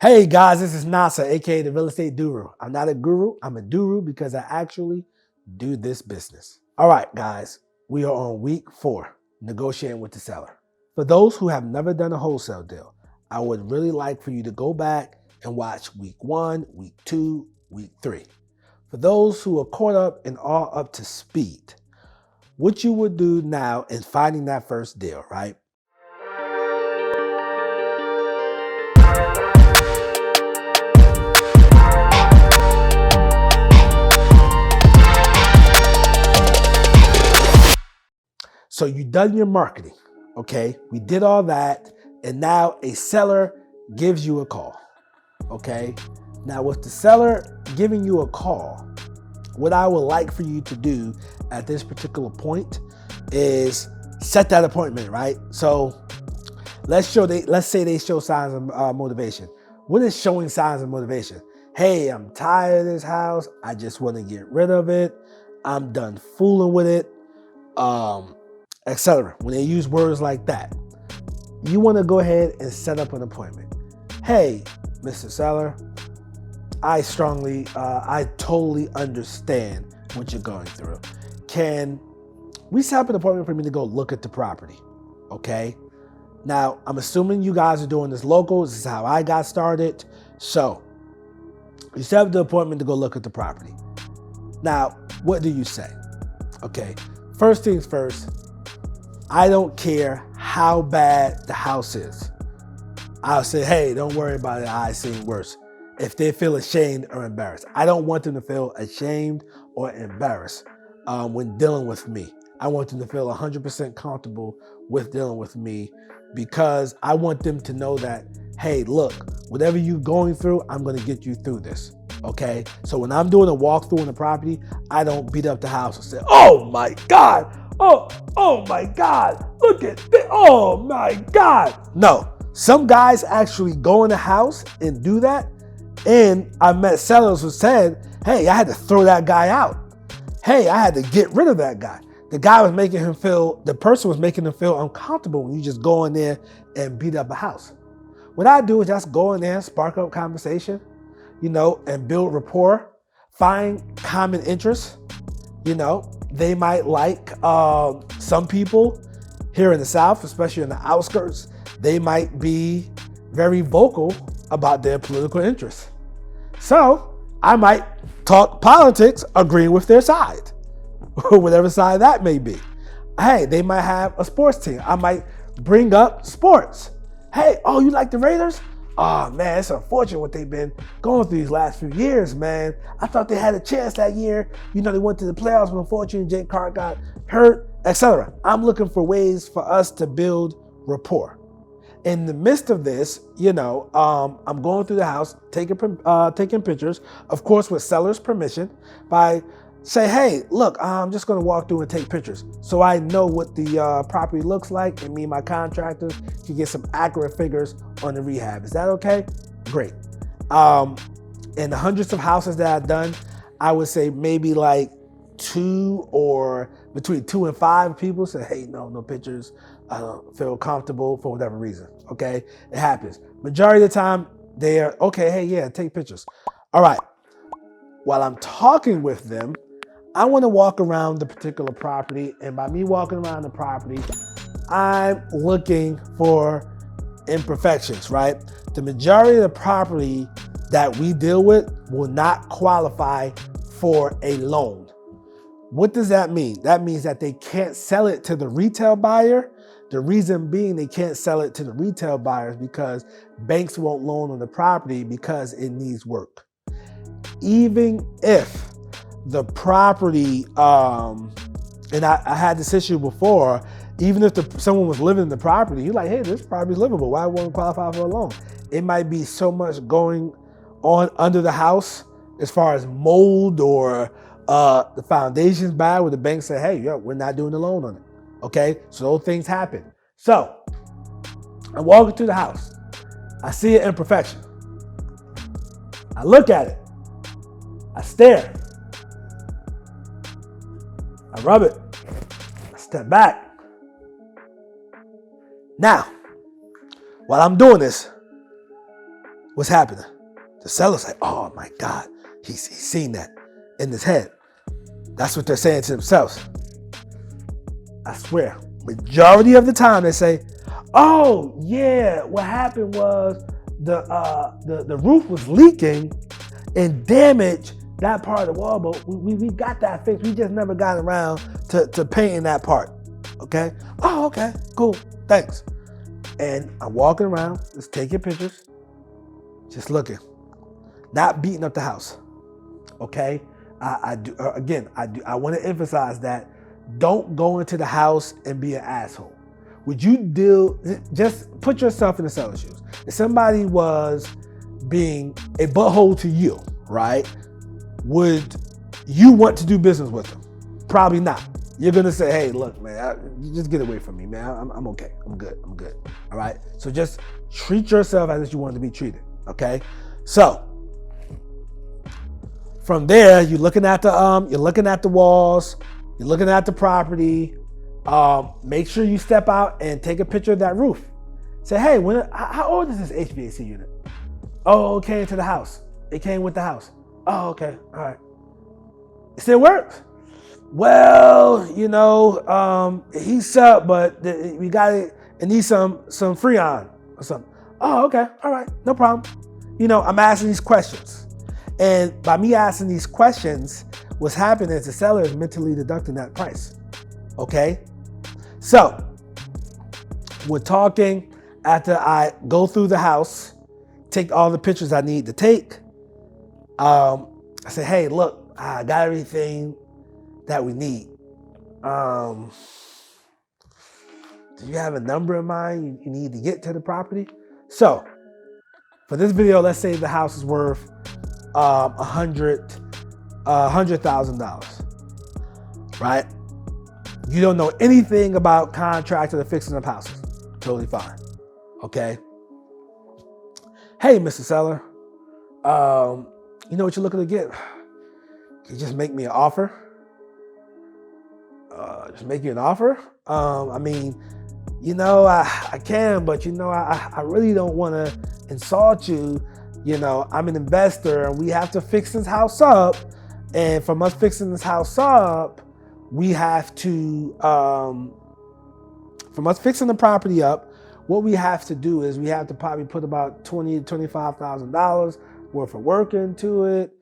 Hey guys, this is Nasar, aka the Real Estate Doru. I'm not a guru, I'm a Doru because I actually do this business. All right, guys, we are on week 4, negotiating with the seller. For those who have never done a wholesale deal, I would really like for you to go back and watch week 1, week 2, week 3. For those who are caught up and are up to speed, what you would do now is finding that first deal, right? So you done your marketing, okay? We did all that, and now a seller gives you a call, okay? Now with the seller giving you a call, what I would like for you to do at this particular point is set that appointment, right? So let's say they show signs of motivation. What is showing signs of motivation? Hey, I'm tired of this house. I just want to get rid of it. I'm done fooling with it. Etc. When they use words like that, you want to go ahead and set up an appointment. Hey, Mr. Seller, I totally understand what you're going through. Can we set up an appointment for me to go look at the property? Okay. Now, I'm assuming you guys are doing this local. This is how I got started. So, you set up the appointment to go look at the property. Now, what do you say? Okay. First things first, I don't care how bad the house is. I'll say, hey, don't worry about it. I've seen worse. If they feel ashamed or embarrassed, I don't want them to feel ashamed or embarrassed when dealing with me. I want them to feel 100% comfortable with dealing with me because I want them to know that, hey, look, whatever you're going through, I'm going to get you through this. Okay. So when I'm doing a walkthrough on the property, I don't beat up the house and say, oh my God. Oh my God. Look at this. Oh my God. No, some guys actually go in the house and do that. And I met sellers who said, hey, I had to throw that guy out. Hey, I had to get rid of that guy. The person was making him feel uncomfortable when you just go in there and beat up a house. What I do is just go in there, spark up conversation, and build rapport, find common interests. They might like some people here in the South, especially in the outskirts, they might be very vocal about their political interests. So I might talk politics, agreeing with their side, whatever side that may be. Hey, they might have a sports team. I might bring up sports. Hey, oh, you like the Raiders? Oh man, it's unfortunate what they've been going through these last few years, man. I thought they had a chance that year. They went to the playoffs, but unfortunately Jake Carr got hurt, etc. I'm looking for ways for us to build rapport. In the midst of this, I'm going through the house, taking pictures, of course, with seller's permission, by say, hey, look, I'm just going to walk through and take pictures so I know what the property looks like, and me and my contractors can get some accurate figures on the rehab. Is that okay? Great. In the hundreds of houses that I've done, I would say maybe like 2 or between 2 and 5 people say, hey, no pictures. I don't feel comfortable for whatever reason. Okay, it happens. Majority of the time, they are okay. Hey, yeah, take pictures. All right. While I'm talking with them, I want to walk around the particular property, and by me walking around the property, I'm looking for imperfections. Right, the majority of the property that we deal with will not qualify for a loan. What does that mean? That means that they can't sell it to the retail buyer. The reason being they can't sell it to the retail buyers because banks won't loan on the property because it needs work. Even if the property, and I had this issue before, even if someone was living in the property, you're like, hey, this property is livable. Why won't it qualify for a loan? It might be so much going on under the house as far as mold or the foundation's bad, where the bank say, hey, we're not doing the loan on it. Okay, so those things happen. So I'm walking through the house. I see an imperfection. I look at it. I stare. I rub it. I step back. Now, while I'm doing this, What's happening? The seller's like, oh my God, he's seen that in his head. That's what they're saying to themselves. I swear, majority of the time they say, oh yeah, what happened was the roof was leaking and damaged that part of the wall, but we got that fixed. We just never got around to painting that part. Okay? Oh, okay, cool, thanks. And I'm walking around, just taking pictures, just looking, not beating up the house. Okay? I want to emphasize that. Don't go into the house and be an asshole. Just put yourself in the seller's shoes. If somebody was being a butthole to you, right? Would you want to do business with them? Probably not. You're going to say, hey, look, man, just get away from me, man. I'm okay. I'm good. All right? So just treat yourself as if you want to be treated, okay? So from there, you're looking at the walls, you're looking at the property. Make sure you step out and take a picture of that roof. Say, hey, how old is this HVAC unit? Oh, it came to the house. It came with the house. Oh, okay, all right. It still works? Well, he's up, but we got it. It needs some Freon or something. Oh, okay, all right, no problem. I'm asking these questions. And by me asking these questions, what's happening is the seller is mentally deducting that price, okay? So, we're talking after I go through the house, take all the pictures I need to take. I say, hey, look, I got everything that we need. Do you have a number in mind you need to get to the property? So, for this video, let's say the house is worth $100,000, right? You don't know anything about contracting or fixing up houses. Totally fine. Okay. Hey, Mr. Seller, you know what you're looking to get? Can you just make me an offer? Just make you an offer? I can, but I really don't want to insult you. I'm an investor and we have to fix this house up. And from us fixing this house up, we have to, from us fixing the property up, what we have to do is we have to probably put about $20,000 to $25,000 worth of work into it.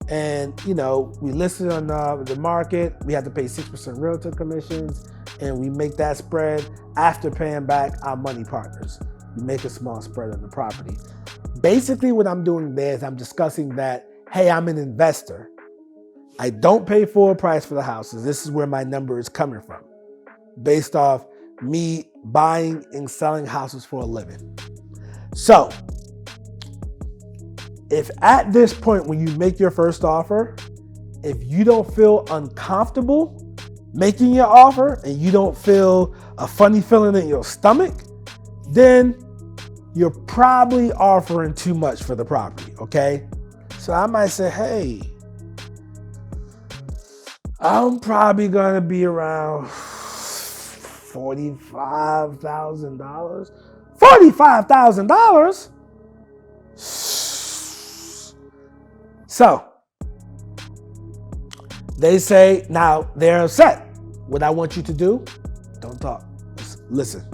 And, we listed on the market. We have to pay 6% realtor commissions, and we make that spread after paying back our money partners. We make a small spread on the property. Basically, what I'm doing there is I'm discussing that, hey, I'm an investor. I don't pay full price for the houses. This is where my number is coming from, based off me buying and selling houses for a living. So, if at this point when you make your first offer, if you don't feel uncomfortable making your offer and you don't feel a funny feeling in your stomach, then you're probably offering too much for the property, okay? So I might say, hey, I'm probably gonna be around $45,000. $45,000? So, they say, now they're upset. What I want you to do, don't talk, just listen.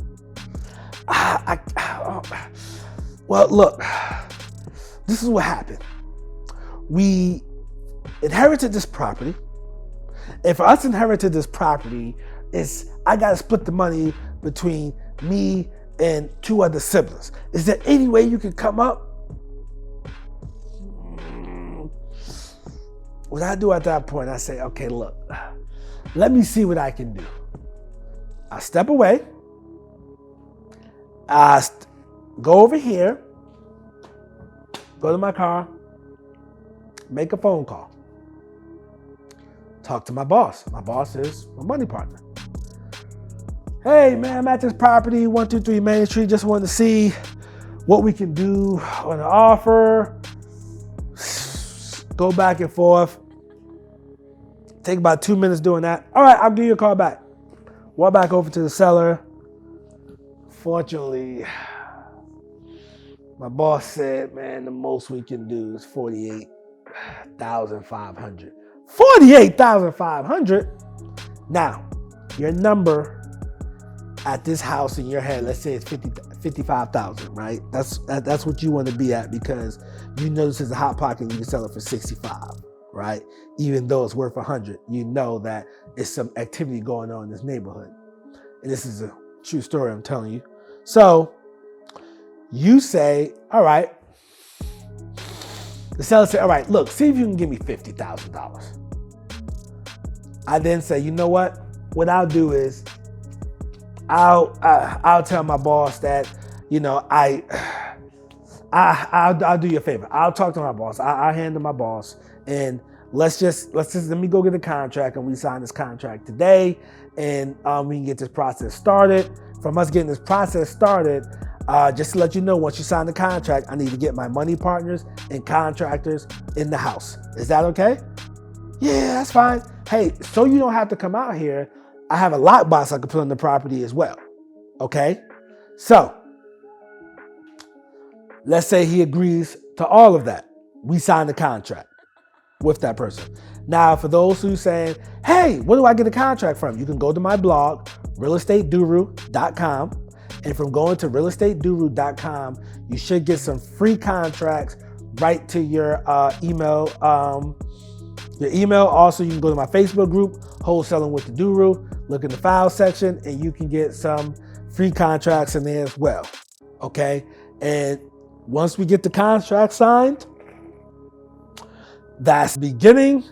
Well, look, this is what happened. We inherited this property. And for us to inherit this property, I got to split the money between me and two other siblings. Is there any way you can come up? What I do at that point, I say, okay, look, let me see what I can do. I step away. I go over here, go to my car, make a phone call, talk to my boss. My boss is my money partner. Hey, man, I'm at this property, 123 Main Street. Just wanted to see what we can do on the offer. Go back and forth. Take about 2 minutes doing that. All right, I'll give you a call back. Walk back over to the seller. Fortunately, My boss said, man, the most we can do is 48,500. 48,500? Now, your number at this house in your head, let's say it's 55,000, right? That's what you want to be at, because you know this is a hot pocket and you can sell it for 65, right? Even though it's worth 100, you know that it's some activity going on in this neighborhood. And this is a true story I'm telling you. So you say, all right, the seller said, all right, look, see if you can give me $50,000. I then say, you know what I'll do is I'll tell my boss that, you know, I'll do you a favor. I'll talk to my boss. I'll handle my boss, and let's just let me go get a contract, and we sign this contract today, and we can get this process started. From us getting this process started, just to let you know, once you sign the contract, I need to get my money partners and contractors in the house. Is that okay? Yeah, that's fine. Hey, so you don't have to come out here, I have a lockbox I can put on the property as well. Okay? So, let's say he agrees to all of that. We sign the contract with that person. Now, for those who saying, hey, where do I get a contract from? You can go to my blog, realestatedoru.com. And from going to realestatedoru.com, you should get some free contracts right to your email. Your email. Also, you can go to my Facebook group, Wholesaling with the Doru. Look in the file section, and you can get some free contracts in there as well. Okay? And once we get the contract signed, that's the beginning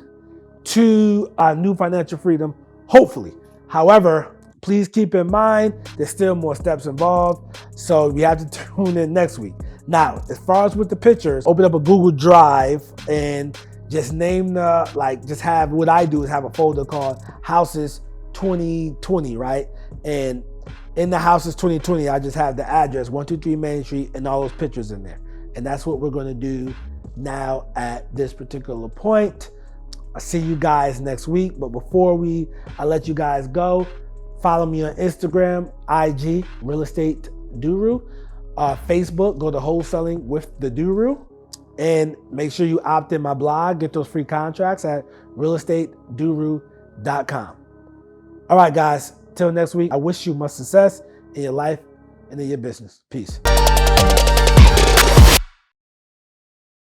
to our new financial freedom, hopefully. However, please keep in mind, there's still more steps involved, so you have to tune in next week. Now, as far as with the pictures, open up a Google Drive and just name just have, what I do is have a folder called Houses 2020, right? And in the Houses 2020, I just have the address, 123 Main Street, and all those pictures in there. And that's what we're gonna do now at this particular point. I'll see you guys next week, but before I let you guys go, follow me on Instagram, IG, Real Estate Doru. Facebook, go to Wholesaling with the Doru. And make sure you opt in my blog, get those free contracts at realestatedoru.com. All right, guys, till next week, I wish you much success in your life and in your business. Peace.